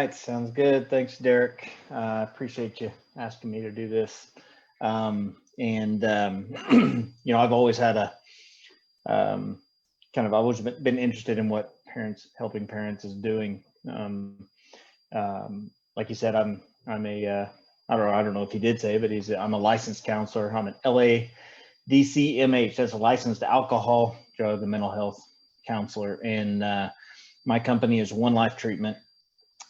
right, sounds good. Thanks, Derek. Appreciate you asking me to do this. I've always had a um, I've always been interested in what helping parents is doing. Like you said, I'm a I don't know if he did say, but I'm a licensed counselor. I'm an LADCMH. That's a licensed alcohol, drug, and mental health counselor, and my company is One Life Treatment.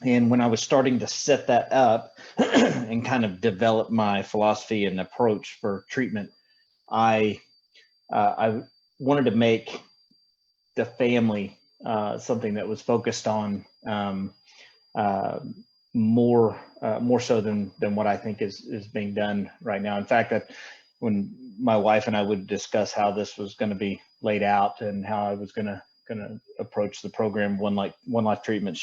And when I was starting to set that up and kind of develop my philosophy and approach for treatment, I I wanted to make the family something that was focused on uh, more so than what I think is being done right now. In fact, that when my wife and I would discuss how this was going to be laid out and how I was going to approach the program, One Life Treatment,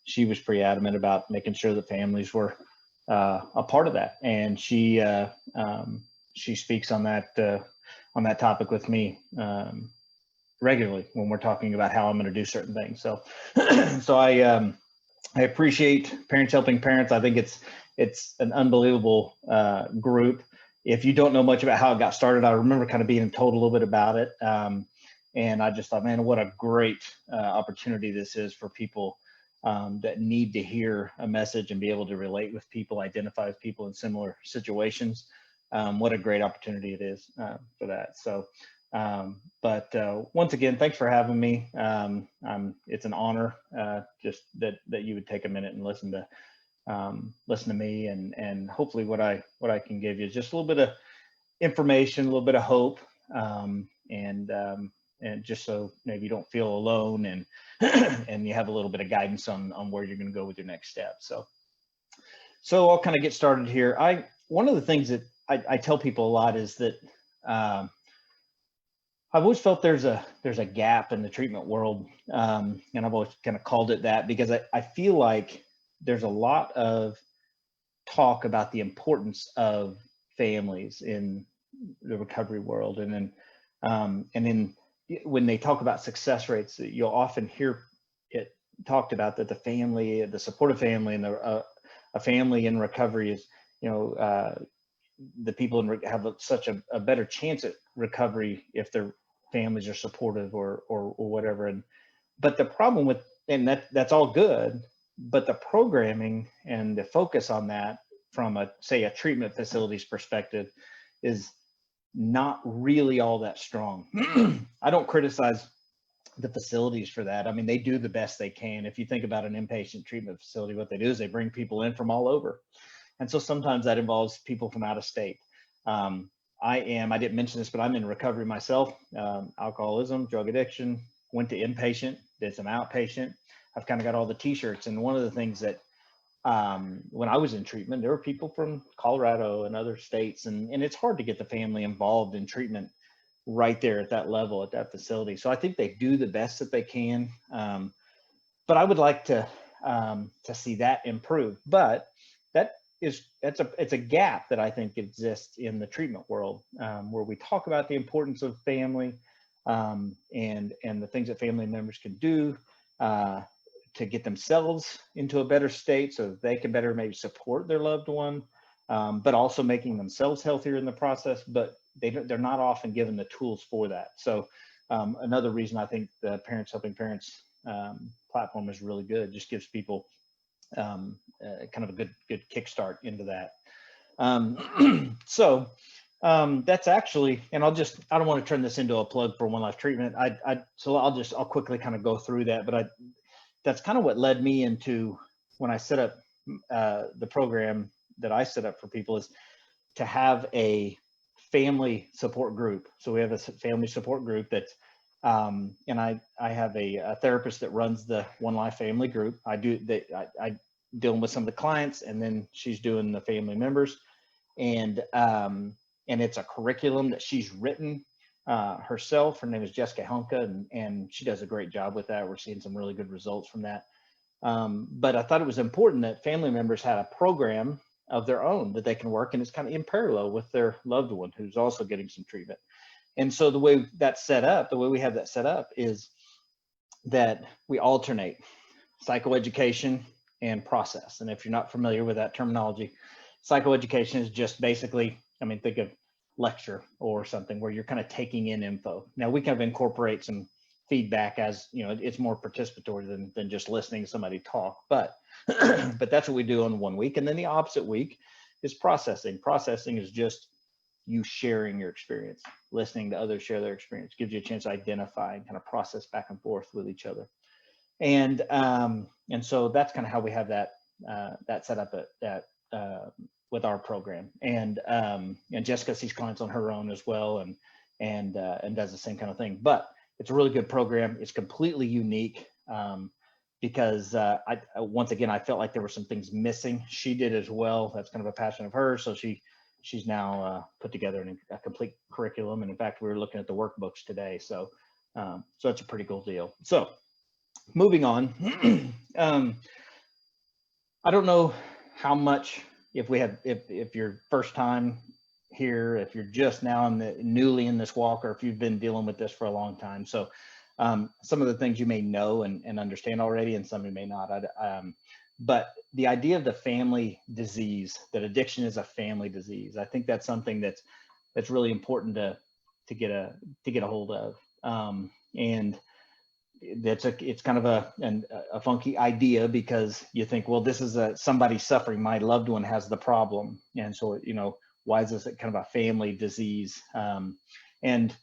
she was pretty adamant about making sure that families were a part of that, and she speaks on that topic with me regularly when we're talking about how I'm going to do certain things. So so I appreciate Parents Helping Parents. I think it's an unbelievable group. If you don't know much about how it got started, I remember kind of being told a little bit about it, and I just thought, man, what a great opportunity this is for people that need to hear a message and be able to relate with people, identify with people in similar situations. What a great opportunity it is for that. So, but once again, thanks for having me. It's an honor just that you would take a minute and listen to me, and hopefully what I can give you is just a little bit of information, a little bit of hope, and just so maybe you don't feel alone, and and you have a little bit of guidance on where you're going to go with your next step. So I'll kind of get started here. One of the things that I tell people a lot is that I've always felt there's a gap in the treatment world, and I've always kind of called it that because I feel like there's a lot of talk about the importance of families in the recovery world, and then when they talk about success rates, you'll often hear it talked about that the supportive family, and a family in recovery is, the people have such a better chance at recovery if their families are supportive or whatever. But the problem with, and that's all good, but the programming and the focus on that from a treatment facility's perspective is not really all that strong. I don't criticize the facilities for that. I mean, they do the best they can. If you think about an inpatient treatment facility, what they do is they bring people in from all over. And so sometimes that involves people from out of state. I didn't mention this, but I'm in recovery myself, alcoholism, drug addiction, went to inpatient, did some outpatient. I've kind of got all the t-shirts. And one of the things that when I was in treatment, there were people from Colorado and other states, and it's hard to get the family involved in treatment right there at that level, at that facility. So I think they do the best that they can. But I would like to see that improve. But it's a gap that I think exists in the treatment world, where we talk about the importance of family, and the things that family members can do to get themselves into a better state so that they can better maybe support their loved one, but also making themselves healthier in the process. But they're not often given the tools for that. So another reason I think the Parents Helping Parents platform is really good. Just gives people kind of a good kickstart into that. That's actually, and I don't want to turn this into a plug for One Life Treatment. So I'll quickly kind of go through that, but that's kind of what led me into when I set up the program that I set up for people, is to have a family support group. So we have a family support group that's, and I have a therapist that runs the One Life family group. I dealing with some of the clients, and then she's doing the family members, and it's a curriculum that she's written herself. Her name is Jessica Honka, and she does a great job with that. We're seeing some really good results from that. But I thought it was important that family members had a program of their own that they can work, and it's kind of in parallel with their loved one who's also getting some treatment. And so the way we have that set up is that we alternate psychoeducation and process. And if you're not familiar with that terminology, psychoeducation is just basically, I mean, think of lecture or something where you're kind of taking in info. Now we kind of incorporate some feedback, as you know, it's more participatory than just listening to somebody talk, but but that's what we do on 1 week. And then the opposite week is processing. Processing is just you sharing your experience, listening to others share their experience, gives you a chance to identify and kind of process back and forth with each other. And so that's kind of how we have that set up with our program. And Jessica sees clients on her own as well, and does the same kind of thing. But it's a really good program. It's completely unique because once again, I felt like there were some things missing. She did as well. That's kind of a passion of hers. So she's now put together a complete curriculum. And in fact, we were looking at the workbooks today. So it's a pretty cool deal. So moving on, I don't know how much, if you're first time here, if you're just now newly in this walk, or if you've been dealing with this for a long time. So some of the things you may know and understand already, and some you may not. But the idea of the family disease, that addiction is a family disease, I think that's something that's really important to get a hold of. And it's kind of a funky idea, because you think, well, this is somebody suffering, my loved one has the problem, and so, you know, why is this kind of a family disease? And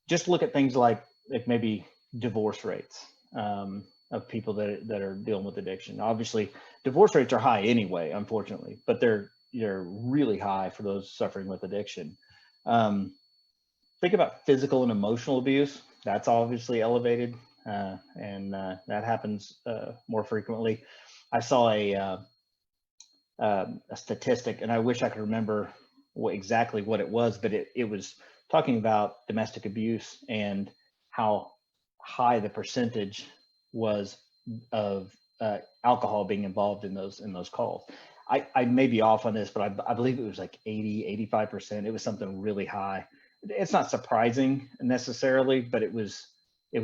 just look at things like maybe divorce rates of people that are dealing with addiction. Obviously, divorce rates are high anyway, unfortunately, but they're really high for those suffering with addiction. Think about physical and emotional abuse. That's obviously elevated, and that happens more frequently. I saw a statistic, and I wish I could remember exactly what it was, but it was talking about domestic abuse and how high the percentage was of alcohol being involved in those calls. I may be off on this, but I believe it was like 85%. It was something really high. It's not surprising necessarily, but it was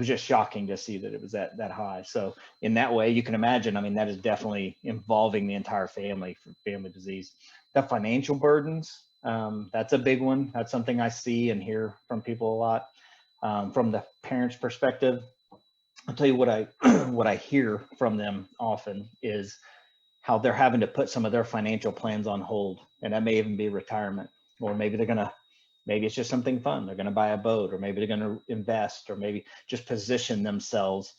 just shocking to see that it was that high. So in that way, you can imagine, I mean, that is definitely involving the entire family for family disease. The financial burdens, that's a big one. That's something I see and hear from people a lot. From the parents' perspective, I'll tell you what I hear from them often is how they're having to put some of their financial plans on hold. And that may even be retirement, or maybe maybe it's just something fun. They're going to buy a boat, or maybe they're going to invest, or maybe just position themselves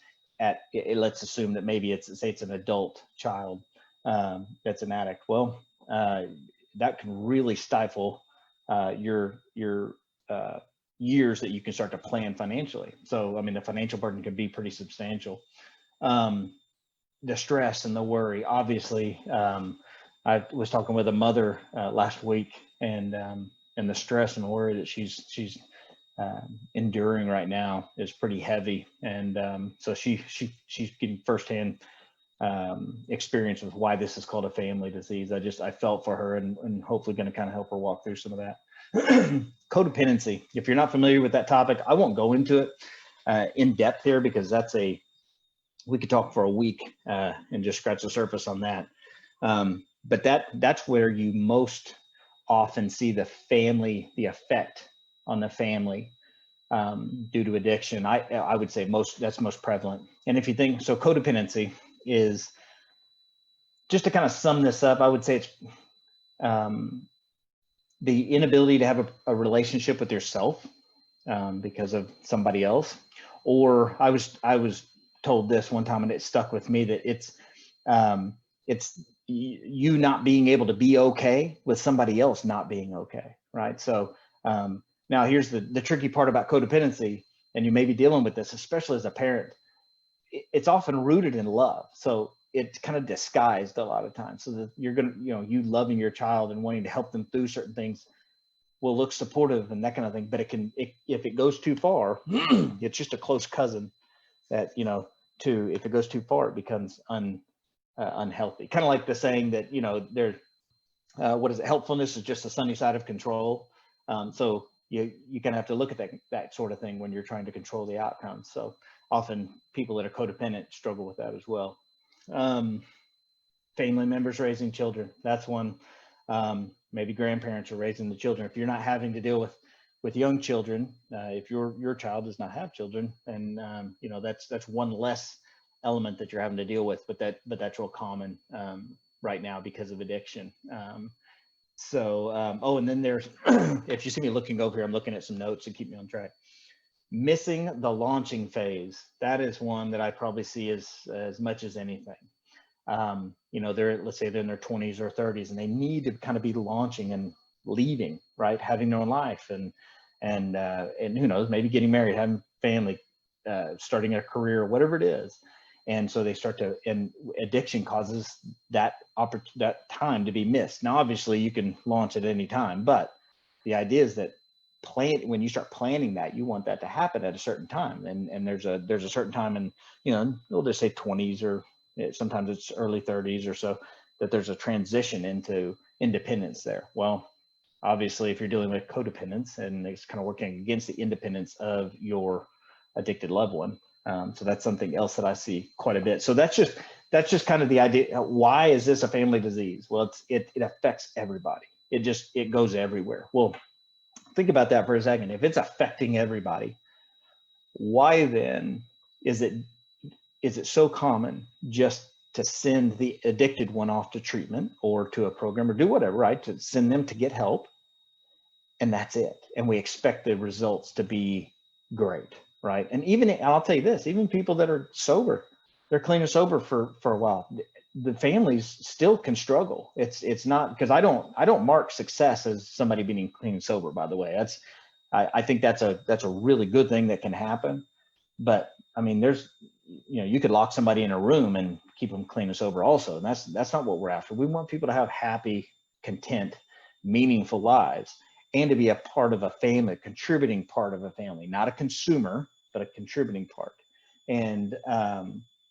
let's assume that maybe say it's an adult child that's an addict. Well, that can really stifle your years that you can start to plan financially. So, I mean, the financial burden can be pretty substantial. The stress and the worry, obviously, I was talking with a mother last week, and the stress and worry that she's enduring right now is pretty heavy. And so she's getting firsthand experience with why this is called a family disease. I felt for her, and hopefully going to kind of help her walk through some of that. Codependency. If you're not familiar with that topic, I won't go into it in depth here, because we could talk for a week and just scratch the surface on that. But that's where you most often see the effect on the family due to addiction. I would say that's most prevalent. And if you think, so codependency is, just to kind of sum this up, I would say it's the inability to have a relationship with yourself because of somebody else. Or I was told this one time, and it stuck with me, that it's you not being able to be okay with somebody else not being okay, right? So now here's the tricky part about codependency, and you may be dealing with this, especially as a parent. It's often rooted in love, so it's kind of disguised a lot of times. So that you're gonna, you loving your child and wanting to help them through certain things will look supportive and that kind of thing. But if it goes too far, it's just a close cousin that, if it goes too far, it becomes unhealthy. Kind of like the saying that, what is it? Helpfulness is just the sunny side of control. So you kind of have to look at that sort of thing when you're trying to control the outcomes. So often people that are codependent struggle with that as well. family members raising children. That's one. Maybe grandparents are raising the children. If you're not having to deal with young children, if your child does not have children, and you know, that's one less element that you're having to deal with. But that's real common right now because of addiction. Oh, and then there's if you see me looking over here, I'm looking at some notes to keep me on track. Missing the launching phase. That is one that I probably see as much as anything. You know, let's say they're in their 20s or 30s and they need to kind of be launching and leaving, right? Having their own life and who knows, maybe getting married, having family, starting a career, whatever it is. And so they start to, and addiction causes that time to be missed. Now, obviously you can launch at any time, but the idea is that when you start planning that, you want that to happen at a certain time. And there's a certain time in, you know, we'll just say 20s or sometimes it's early 30s or so, that there's a transition into independence there. Well, obviously, if you're dealing with codependence and it's kind of working against the independence of your addicted loved one, so that's something else that I see quite a bit. So that's just kind of the idea. Why is this a family disease? Well, it affects everybody. It goes everywhere. Well, think about that for a second. If it's affecting everybody, why then is it so common just to send the addicted one off to treatment or to a program or do whatever, right? To send them to get help, and that's it. And we expect the results to be great, right? And I'll tell you this, even people that are sober, they're clean and sober for a while, the families still can struggle. It's not, because I don't mark success as somebody being clean and sober, by the way. I think that's a really good thing that can happen. But I mean, you could lock somebody in a room and keep them clean and sober also. And that's not what we're after. We want people to have happy, content, meaningful lives and to be a part of a family, a contributing part of a family, not a consumer, but a contributing part. And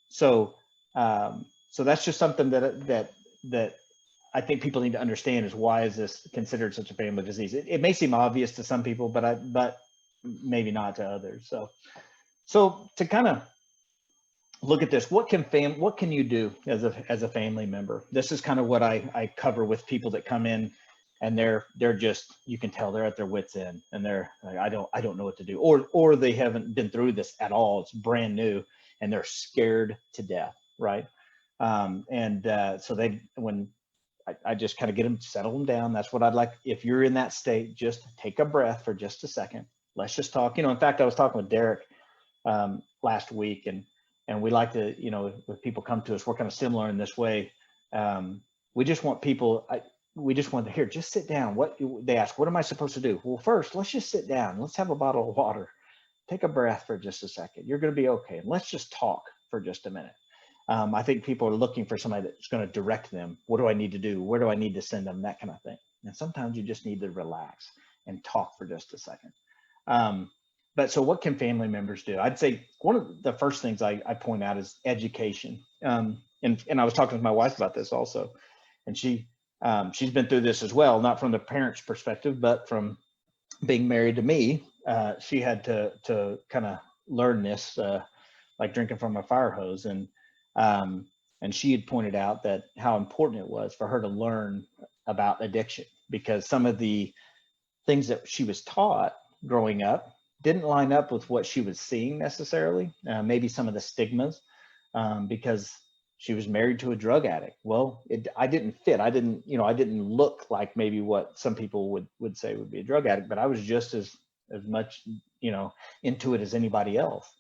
so that's just something that I think people need to understand is why is this considered such a family disease? It may seem obvious to some people, but maybe not to others. So to kind of look at this, what can you do as a family member? This is kind of what I cover with people that come in, and they're just, you can tell they're at their wits end, and they're like, I don't know what to do, or they haven't been through this at all. It's brand new, and they're scared to death, right? So I just kind of get them, settle them down. That's what I'd like. If you're in that state, just take a breath for just a second. Let's just talk. In fact, I was talking with Derek last week, and we like to, when people come to us, we're kind of similar in this way. We just want people, we just want to hear, just sit down. They ask, what am I supposed to do? Well, first, let's just sit down. Let's have a bottle of water. Take a breath for just a second. You're going to be okay. And let's just talk for just a minute. I think people are looking for somebody that's going to direct them. What do I need to do? Where do I need to send them? That kind of thing. And sometimes you just need to relax and talk for just a second. But so what can family members do? I'd say one of the first things I point out is education. And I was talking with my wife about this also. And she's been through this as well, not from the parent's perspective, but from being married to me. She had to kind of learn this, like drinking from a fire hose. And she had pointed out that how important it was for her to learn about addiction, because some of the things that she was taught growing up didn't line up with what she was seeing necessarily. Maybe some of the stigmas, because she was married to a drug addict. Well, I didn't fit. I didn't look like maybe what some people would say would be a drug addict, but I was just as much, into it as anybody else.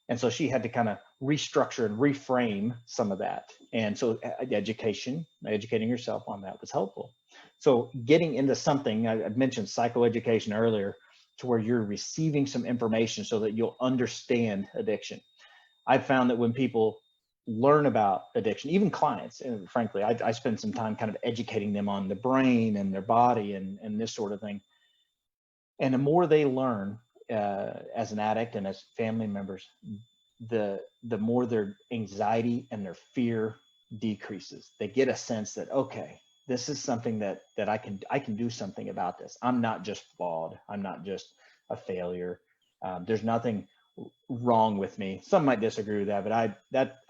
And so she had to kind of restructure and reframe some of that. And so educating herself on that was helpful. So getting into something, I mentioned psychoeducation earlier, to where you're receiving some information so that you'll understand addiction. I've found that when people learn about addiction, even clients, and frankly, I spend some time kind of educating them on the brain and their body and this sort of thing. And the more they learn as an addict and as family members, the more their anxiety and their fear decreases. They get a sense that, okay, this is something that I can do something about this. I'm not just flawed. I'm not just a failure. There's nothing wrong with me. Some might disagree with that, but I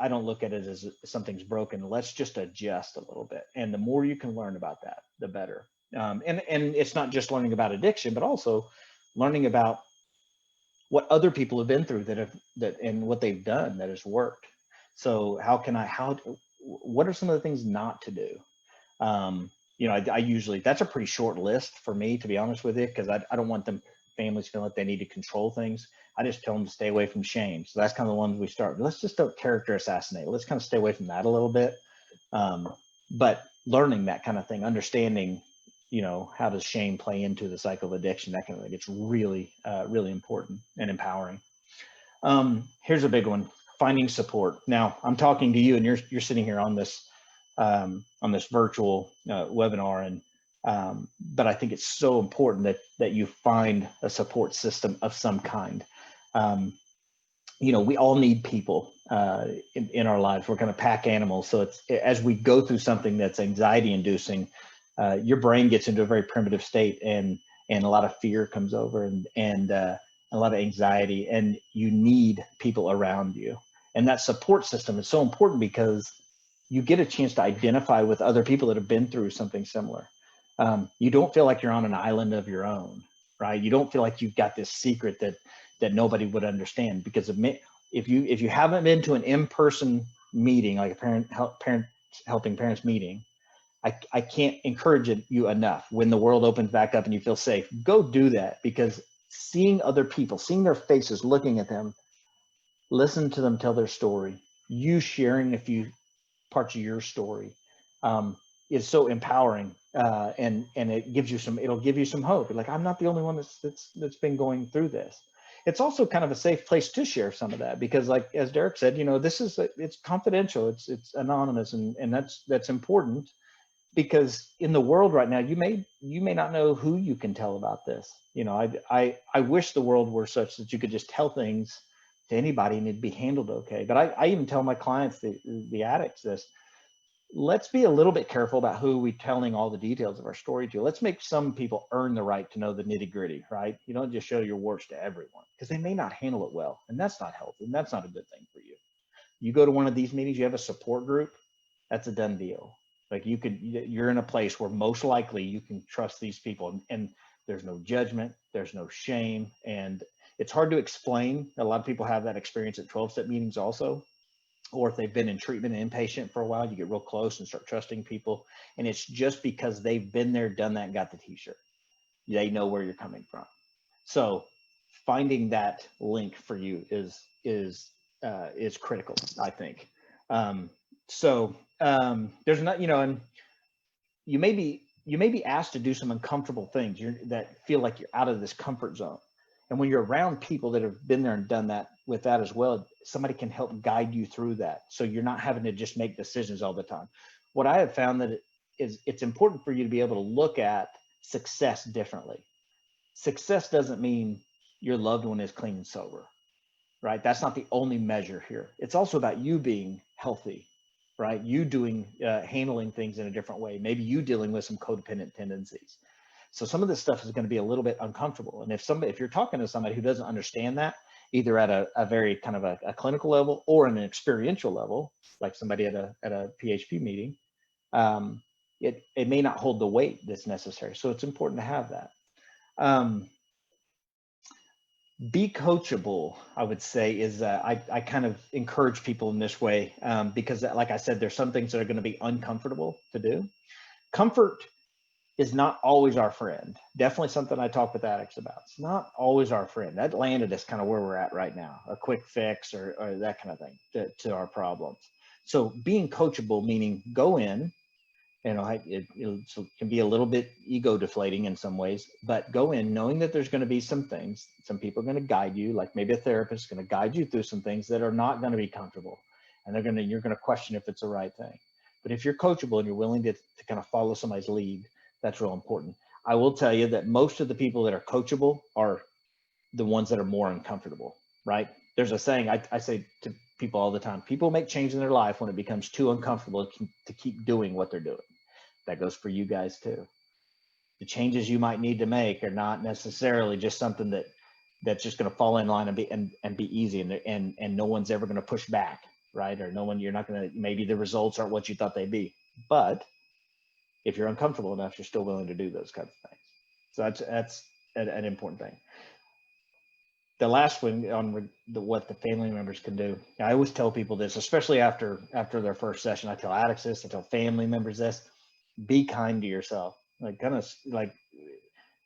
don't look at it as something's broken. Let's just adjust a little bit. And the more you can learn about that, the better. And it's not just learning about addiction, but also learning about what other people have been through and what they've done that has worked. So what are some of the things not to do? I usually, that's a pretty short list for me, to be honest with you, because I don't want families feeling like they need to control things. I just tell them to stay away from shame. So that's kind of the ones we start. Let's just don't character assassinate. Let's kind of stay away from that a little bit. But learning that kind of thing, understanding, how does shame play into the cycle of addiction, that kind of thing. It's really, really important and empowering. Here's a big one: finding support. Now I'm talking to you, and you're sitting here on this virtual webinar, and but I think it's so important that you find a support system of some kind. We all need people in our lives. We're kind of pack animals. So as we go through something that's anxiety inducing, your brain gets into a very primitive state, and a lot of fear comes over, and a lot of anxiety, and you need people around you. And that support system is so important because you get a chance to identify with other people that have been through something similar. You don't feel like you're on an island of your own, right? You don't feel like you've got this secret that nobody would understand, because if you haven't been to an in-person meeting, like a parent helping parents meeting, I can't encourage you enough. When the world opens back up and you feel safe, go do that, because seeing other people, seeing their faces, looking at them, listen to them tell their story, you sharing a few parts of your story, is so empowering, and it'll give you some hope. Like, I'm not the only one that's been going through this. It's also kind of a safe place to share some of that, because, like, as Derek said, it's confidential, it's anonymous, and that's important, because in the world right now, you may not know who you can tell about this. I wish the world were such that you could just tell things to anybody and it'd be handled okay. But I even tell my clients, the addicts, this: let's be a little bit careful about who we're telling all the details of our story to. Let's make some people earn the right to know the nitty gritty, right? You don't just show your warts to everyone, because they may not handle it well, and that's not healthy, and that's not a good thing for you. You go to one of these meetings, you have a support group, that's a done deal. Like, you're in a place where most likely you can trust these people, and there's no judgment, there's no shame, and it's hard to explain. A lot of people have that experience at 12-step meetings also, or if they've been in treatment and inpatient for a while, you get real close and start trusting people. And it's just because they've been there, done that, and got the t-shirt. They know where you're coming from. So finding that link for you is critical, I think. There's not, and you may be asked to do some uncomfortable things that feel like you're out of this comfort zone. And when you're around people that have been there and done that with that as well, somebody can help guide you through that. So you're not having to just make decisions all the time. What I have found that it's important for you to be able to look at success differently. Success doesn't mean your loved one is clean and sober, right? That's not the only measure here. It's also about you being healthy, right? You handling things in a different way. Maybe you dealing with some codependent tendencies. So some of this stuff is going to be a little bit uncomfortable. And if you're talking to somebody who doesn't understand that, either at a very kind of a clinical level or an experiential level, like somebody at a PHP meeting, it may not hold the weight that's necessary. So it's important to have that. Be coachable, I would say, is I kind of encourage people in this way, because, like I said, there's some things that are going to be uncomfortable to do. Comfort is not always our friend. Definitely something I talk with addicts about. It's not always our friend. That landed us kind of where we're at right now, a quick fix or that kind of thing to our problems. So being coachable, meaning go in, it can be a little bit ego deflating in some ways, but go in knowing that there's going to be some things, some people are going to guide you, like maybe a therapist is going to guide you through some things that are not going to be comfortable, and you're going to question if it's the right thing. But if you're coachable and you're willing to kind of follow somebody's lead, that's real important. I will tell you that most of the people that are coachable are the ones that are more uncomfortable, right? There's a saying I say to people all the time: people make change in their life when it becomes too uncomfortable to keep doing what they're doing. That goes for you guys too. The changes you might need to make are not necessarily just something that that's just going to fall in line and be easy, and no one's ever going to push back, right? Or no one, you're not going to, maybe the results aren't what you thought they'd be, but if you're uncomfortable enough, you're still willing to do those kinds of things. So that's an important thing. The last one on what the family members can do. I always tell people this, especially after their first session. I tell addicts this, I tell family members this: be kind to yourself. Like, kind of like,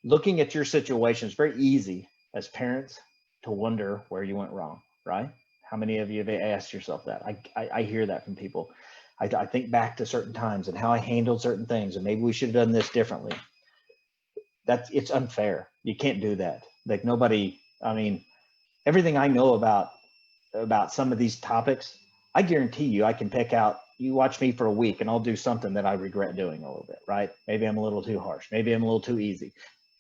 looking at your situation, it's very easy as parents to wonder where you went wrong, right? How many of you have asked yourself that? I hear that from people. I think back to certain times and how I handled certain things, and maybe we should have done this differently. It's unfair. You can't do that. Like, nobody, I mean, everything I know about some of these topics, I guarantee you I can pick out, you watch me for a week and I'll do something that I regret doing a little bit, right? Maybe I'm a little too harsh. Maybe I'm a little too easy.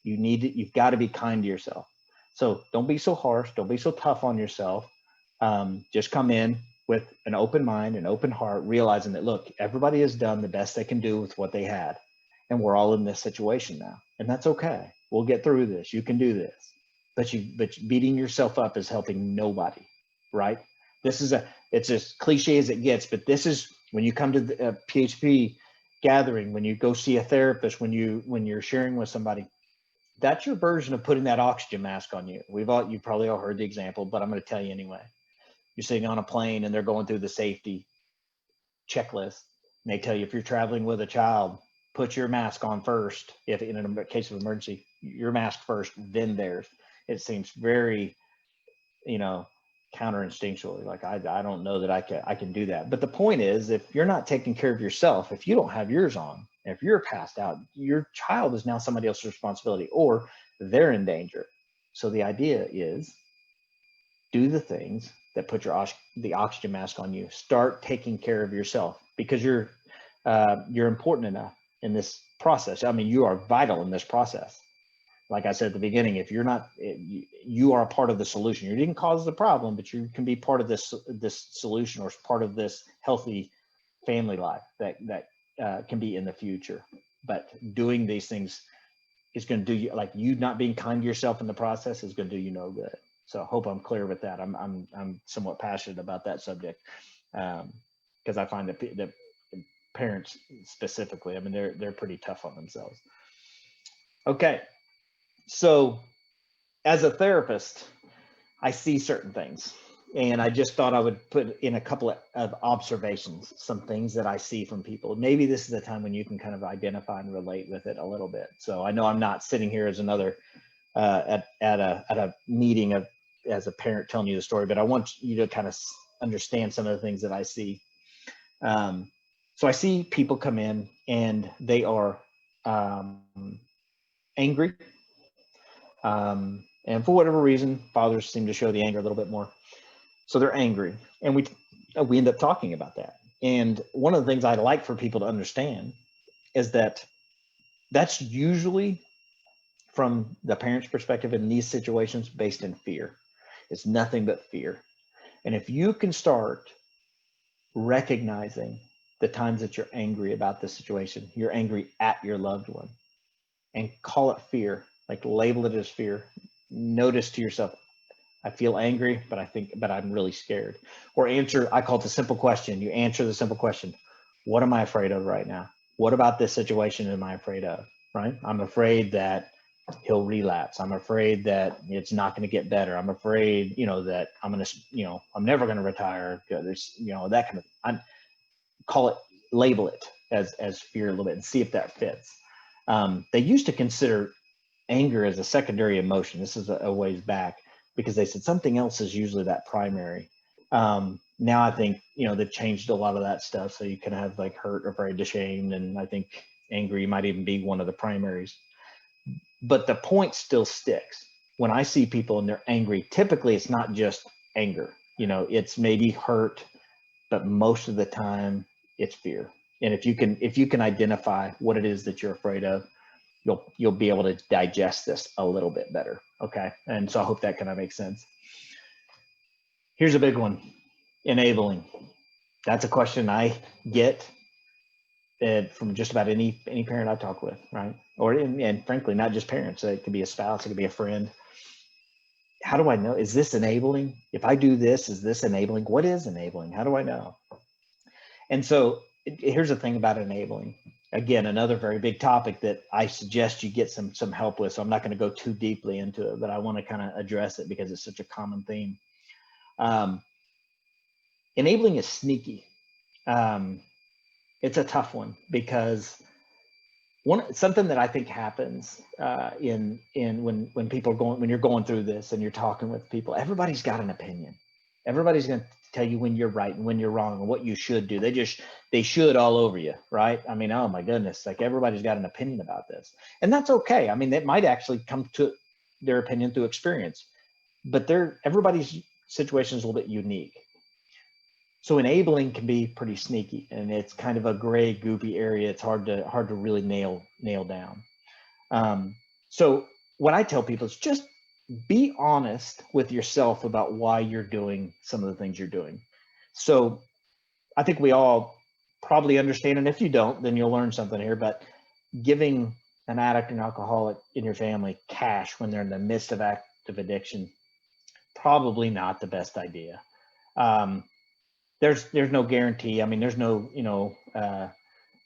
You've got to be kind to yourself. So don't be so harsh. Don't be so tough on yourself. Just come in with an open mind, an open heart, realizing that, look, everybody has done the best they can do with what they had. And we're all in this situation now. And that's okay. We'll get through this. You can do this. But beating yourself up is helping nobody, right? It's as cliche as it gets, but this is when you come to the PHP gathering, when you go see a therapist, when you're sharing with somebody, that's your version of putting that oxygen mask on you. You've probably all heard the example, but I'm going to tell you anyway. You're sitting on a plane and they're going through the safety checklist. And they tell you, if you're traveling with a child, put your mask on first. If in a case of emergency, your mask first, then theirs. It seems very, counterinstinctually, like, I don't know that I can do that. But the point is, if you're not taking care of yourself, if you don't have yours on, if you're passed out, your child is now somebody else's responsibility, or they're in danger. So the idea is, do the things that put the oxygen mask on you. Start taking care of yourself, because you're important enough in this process. I mean, you are vital in this process. Like I said at the beginning, if you're not, you are a part of the solution. You didn't cause the problem, but you can be part of this solution, or part of this healthy family life that can be in the future. But doing these things is going to do you, like, you not being kind to yourself in the process is going to do you no good. So I hope I'm clear with that. I'm somewhat passionate about that subject, because I find that parents specifically, I mean, they're pretty tough on themselves. Okay. So as a therapist, I see certain things, and I just thought I would put in a couple of observations, some things that I see from people. Maybe this is the time when you can kind of identify and relate with it a little bit. So I know I'm not sitting here as another at a meeting as a parent telling you the story, but I want you to kind of understand some of the things that I see. So I see people come in and they are angry. And for whatever reason, fathers seem to show the anger a little bit more. So they're angry, and we end up talking about that. And one of the things I'd like for people to understand is that that's usually, from the parent's perspective in these situations, based in fear. It's nothing but fear. And if you can start recognizing the times that you're angry about this situation, you're angry at your loved one, and call it fear, like label it as fear. Notice to yourself, I feel angry, but I'm really scared. Or I call it the simple question. You answer the simple question: what am I afraid of right now? What about this situation am I afraid of? Right? I'm afraid that he'll relapse. I'm afraid that it's not going to get better. I'm afraid, that I'm never going to retire. There's, that kind of, label it as fear a little bit and see if that fits. They used to consider anger as a secondary emotion. This is a ways back, because they said something else is usually that primary. Now I think, they've changed a lot of that stuff. So you can have like hurt, afraid, ashamed, and I think angry might even be one of the primaries. But the point still sticks. When I see people and they're angry, typically it's not just anger. It's maybe hurt, but most of the time it's fear. And if you can identify what it is that you're afraid of, you'll be able to digest this a little bit better. Okay. And so I hope that kind of makes sense. Here's a big one: enabling. That's a question I get from just about any parent I talk with, right? And frankly, not just parents. It could be a spouse, it could be a friend. how do I know? Is this enabling? If I do this, is this enabling? What is enabling? How do I know? And so here's the thing about enabling. Again, another very big topic that I suggest you get some help with. So I'm not going to go too deeply into it, but I want to kind of address it because it's such a common theme. Um, Enabling is sneaky. Um, it's a tough one because something that I think happens in when people are when you're going through this and you're talking with people, everybody's got an opinion. Everybody's going to tell you when you're right and when you're wrong and what you should do. They should all over you, right? I mean, oh my goodness, like everybody's got an opinion about this, and that's okay. I mean, they might actually come to their opinion through experience, but everybody's situation is a little bit unique. So enabling can be pretty sneaky, and it's kind of a gray, goopy area. It's hard to really nail down. So what I tell people is just be honest with yourself about why you're doing some of the things you're doing. So I think we all probably understand, and if you don't, then you'll learn something here. But giving an addict and alcoholic in your family cash when they're in the midst of active addiction, probably not the best idea. Um, there's no guarantee. I mean, there's no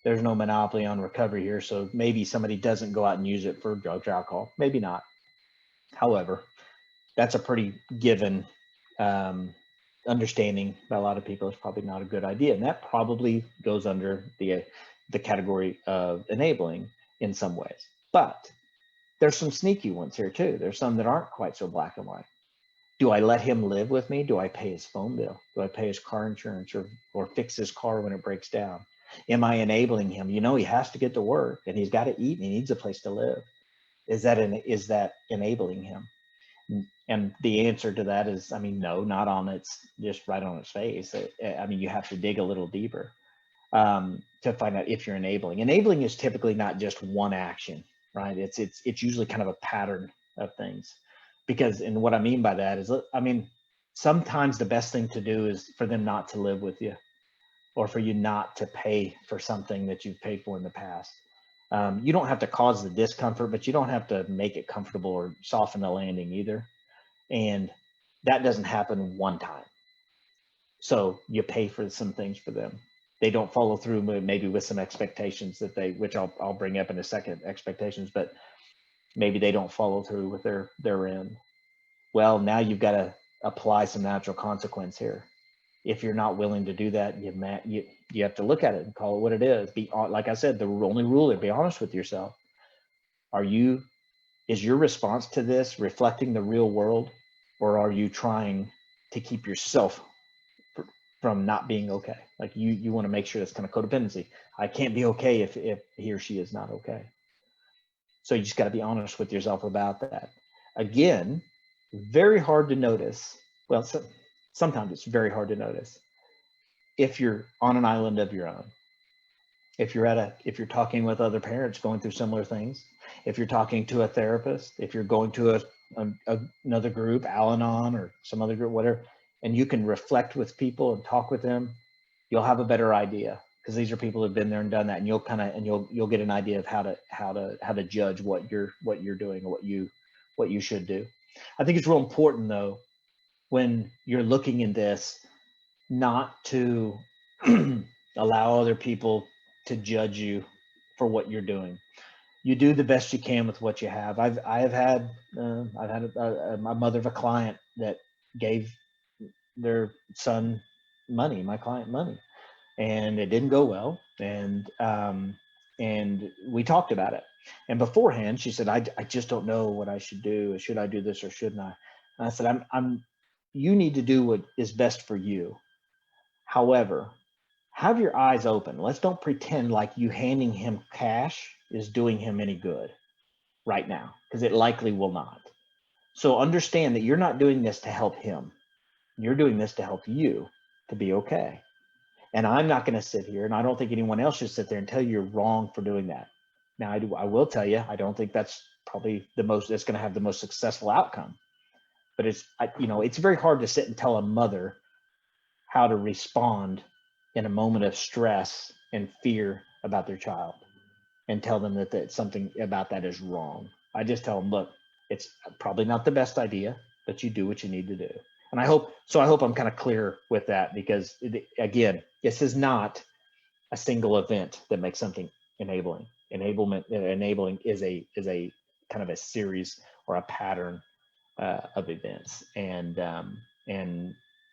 there's no monopoly on recovery here. So maybe somebody doesn't go out and use it for drugs or alcohol. Maybe not. However, that's a pretty given understanding by a lot of people. It's probably not a good idea, and that probably goes under the category of enabling in some ways. But there's some sneaky ones here too. There's some that aren't quite so black and white. Do I let him live with me? Do I pay his phone bill? Do I pay his car insurance or fix his car when it breaks down? Am I enabling him? You know, he has to get to work and he's got to eat and he needs a place to live. Is that enabling him? And the answer to that is, I mean, no, not on its just right on its face. I mean, you have to dig a little deeper to find out if you're enabling. Enabling is typically not just one action, right? It's usually kind of a pattern of things. Because, and what I mean by that is, I mean, sometimes the best thing to do is for them not to live with you, or for you not to pay for something that you've paid for in the past. You don't have to cause the discomfort, but you don't have to make it comfortable or soften the landing either. And that doesn't happen one time. So you pay for some things for them. They don't follow through maybe with some expectations that which I'll bring up in a second, expectations, but maybe they don't follow through with their end. Well, now you've got to apply some natural consequence here. If you're not willing to do that, you have to look at it and call it what it is. Like I said, the only rule is be honest with yourself. Is your response to this reflecting the real world, or are you trying to keep yourself from not being okay? Like you want to make sure that's kind of codependency. I can't be okay if he or she is not okay. So you just got to be honest with yourself about that. Again, very hard to notice. Well, sometimes it's very hard to notice if you're on an island of your own. If you're talking with other parents going through similar things, if you're talking to a therapist, if you're going to another group, Al-Anon or some other group, whatever, and you can reflect with people and talk with them, you'll have a better idea, because these are people who've been there and done that, and you'll get an idea of how to judge what you're doing or what you should do. I think it's real important though, when you're looking in this, not to allow other people to judge you for what you're doing. You do the best you can with what you have. I've had a mother of a client that gave their son money, my client money, and it didn't go well. And we talked about it. And beforehand, she said, I just don't know what I should do. Should I do this or shouldn't I? And I said, you need to do what is best for you. However, have your eyes open. Let's don't pretend like you handing him cash is doing him any good right now, because it likely will not. So understand that you're not doing this to help him. You're doing this to help you to be okay. And I'm not going to sit here, and I don't think anyone else should sit there and tell you you're wrong for doing that. Now, I will tell you, I don't think that's probably that's going to have the most successful outcome. But it's very hard to sit and tell a mother how to respond in a moment of stress and fear about their child, and tell them that something about that is wrong. I just tell them, look, it's probably not the best idea. but you do what you need to do. And I hope I'm kind of clear with that, because again, this is not a single event that makes something enabling. Enabling is a kind of a series or a pattern of events, and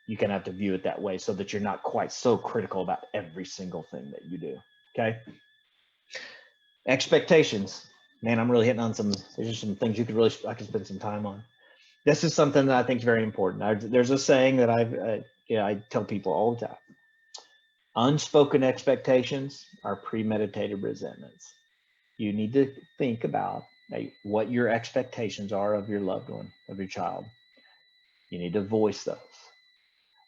you kind of have to view it that way so that you're not quite so critical about every single thing that you do. Okay. Expectations, man, I'm really hitting on there's some things I could spend some time on. This is something that I think is very important. There's a saying that I tell people all the time. Unspoken expectations are premeditated resentments. You need to think about what your expectations are of your loved one, of your child. You need to voice those.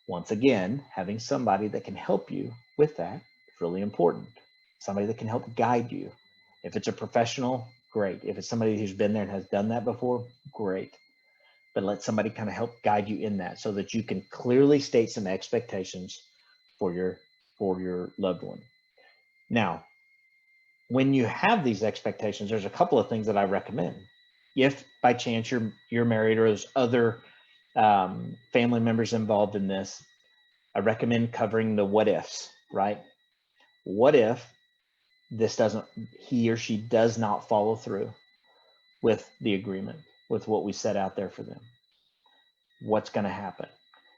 Once again, having somebody that can help you with that is really important. Somebody that can help guide you. If it's a professional, great. If it's somebody who's been there and has done that before, great. But let somebody kind of help guide you in that so that you can clearly state some expectations for your loved one. Now, when you have these expectations, there's a couple of things that I recommend. If by chance you're married or there's other family members involved in this, I recommend covering the what ifs, right? What if he or she does not follow through with the agreement, with what we set out there for them? What's going to happen?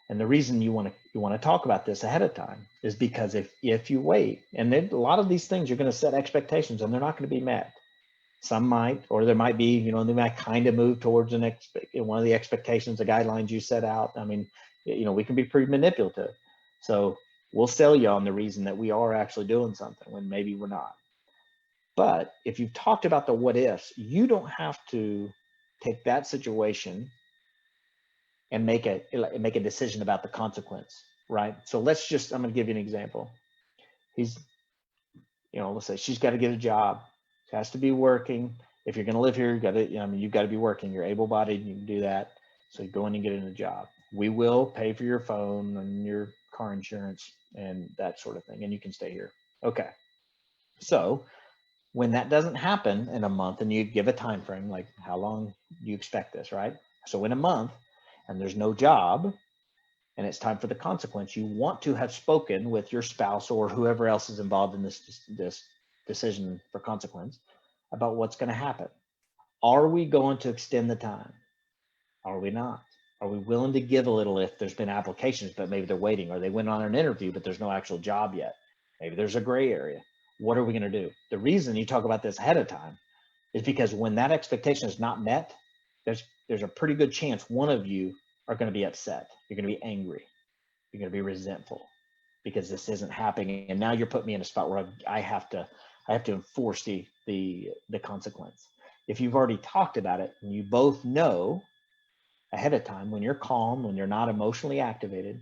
And the reason you want to talk about this ahead of time is because if you wait, and then a lot of these things, you're going to set expectations and they're not going to be met. Some might, or there might be, they might kind of move towards one of the expectations, the guidelines you set out. I mean, we can be pretty manipulative. So we'll sell you on the reason that we are actually doing something when maybe we're not. But if you've talked about the what ifs, you don't have to take that situation and make a decision about the consequence, right? So I'm going to give you an example. Let's say she's got to get a job. She has to be working. If you're going to live here, you've got to be working. You're able-bodied, you can do that. So you go in and get in a job. We will pay for your phone and your car insurance and that sort of thing, and you can stay here. Okay. So when that doesn't happen in a month, and you give a time frame, like how long do you expect this, right? So in a month, and there's no job, and it's time for the consequence, you want to have spoken with your spouse or whoever else is involved in this decision for consequence about what's going to happen. Are we going to extend the time? Are we not? Are we willing to give a little if there's been applications, but maybe they're waiting, or they went on an interview, but there's no actual job yet? Maybe there's a gray area. What are we going to do? The reason you talk about this ahead of time is because when that expectation is not met, there's a pretty good chance one of you are going to be upset. You're going to be angry. You're going to be resentful because this isn't happening. And now you're putting me in a spot where I have to enforce the consequence. If you've already talked about it and you both know ahead of time, when you're calm, when you're not emotionally activated,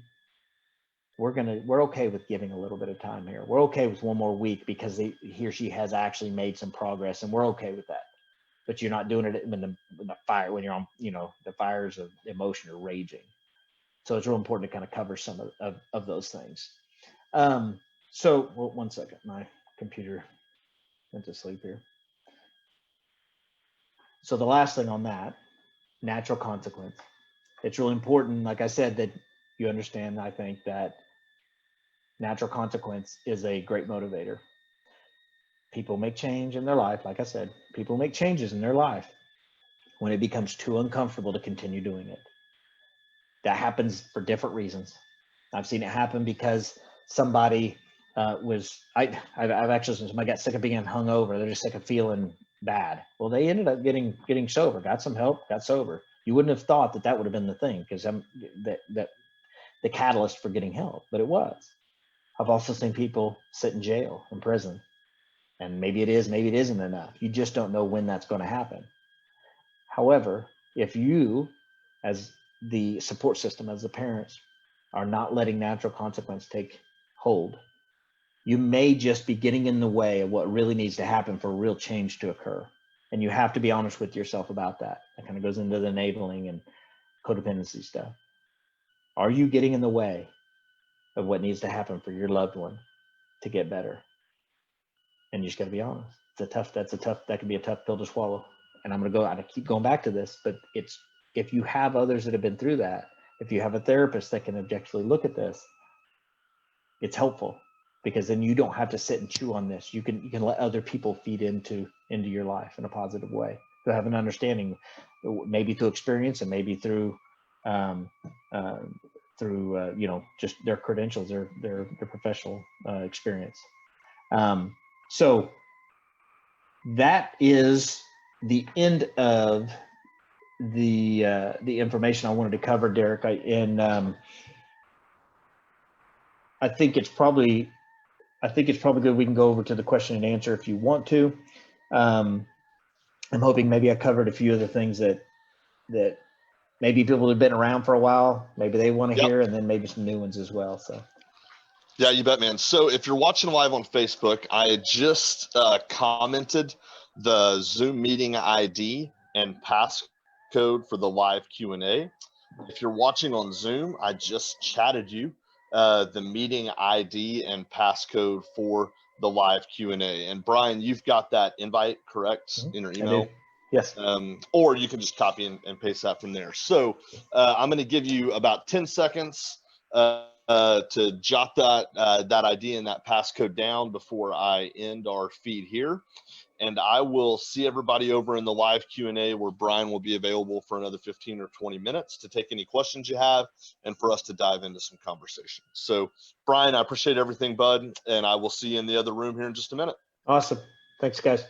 we're okay with giving a little bit of time here. We're okay with one more week because he or she has actually made some progress, and we're okay with that. But you're not doing it when the fire, when you're on, the fires of emotion are raging. So it's real important to kind of cover some of those things. So one second, my computer went to sleep here. So the last thing on that, natural consequence. It's really important, like I said, that you understand, I think, that natural consequence is a great motivator. People make change in their life. Like I said, people make changes in their life when it becomes too uncomfortable to continue doing it. That happens for different reasons. I've seen it happen because somebody I've actually, seen somebody got sick of being hungover. They're just sick of feeling bad. Well, they ended up getting sober, got some help, got sober. You wouldn't have thought that would have been the thing, because that the catalyst for getting help, but it was. I've also seen people sit in jail, in prison, and maybe it isn't enough. You just don't know when that's going to happen. However, if you, as the support system, as the parents, are not letting natural consequence take hold, you may just be getting in the way of what really needs to happen for real change to occur. And you have to be honest with yourself about that. That kind of goes into the enabling and codependency stuff. Are you getting in the way of what needs to happen for your loved one to get better? And you just got to be honest. That can be a tough pill to swallow. And I'm going to keep going back to this, but it's if you have others that have been through that, if you have a therapist that can objectively look at this, it's helpful, because then you don't have to sit and chew on this. You can let other people feed into your life in a positive way. To have an understanding, maybe through experience and maybe through just their credentials, their professional experience. So that is the end of the information I wanted to cover, Derek. I think it's probably good we can go over to the question and answer if you want to. I'm hoping maybe I covered a few of the things that maybe people have been around for a while, maybe they want to hear, and then maybe some new ones as well. So. Yeah, you bet, man. So if you're watching live on Facebook, I just commented the Zoom meeting ID and passcode for the live Q&A. If you're watching on Zoom, I just chatted you the meeting ID and passcode for the live Q&A. And Brian, you've got that invite, correct, in your email? Yes. Or you can just copy and paste that from there. So I'm going to give you about 10 seconds to jot that ID and that passcode down before I end our feed here. And I will see everybody over in the live Q&A, where Brian will be available for another 15 or 20 minutes to take any questions you have and for us to dive into some conversation. So Brian, I appreciate everything, bud, and I will see you in the other room here in just a minute. Awesome. Thanks, guys.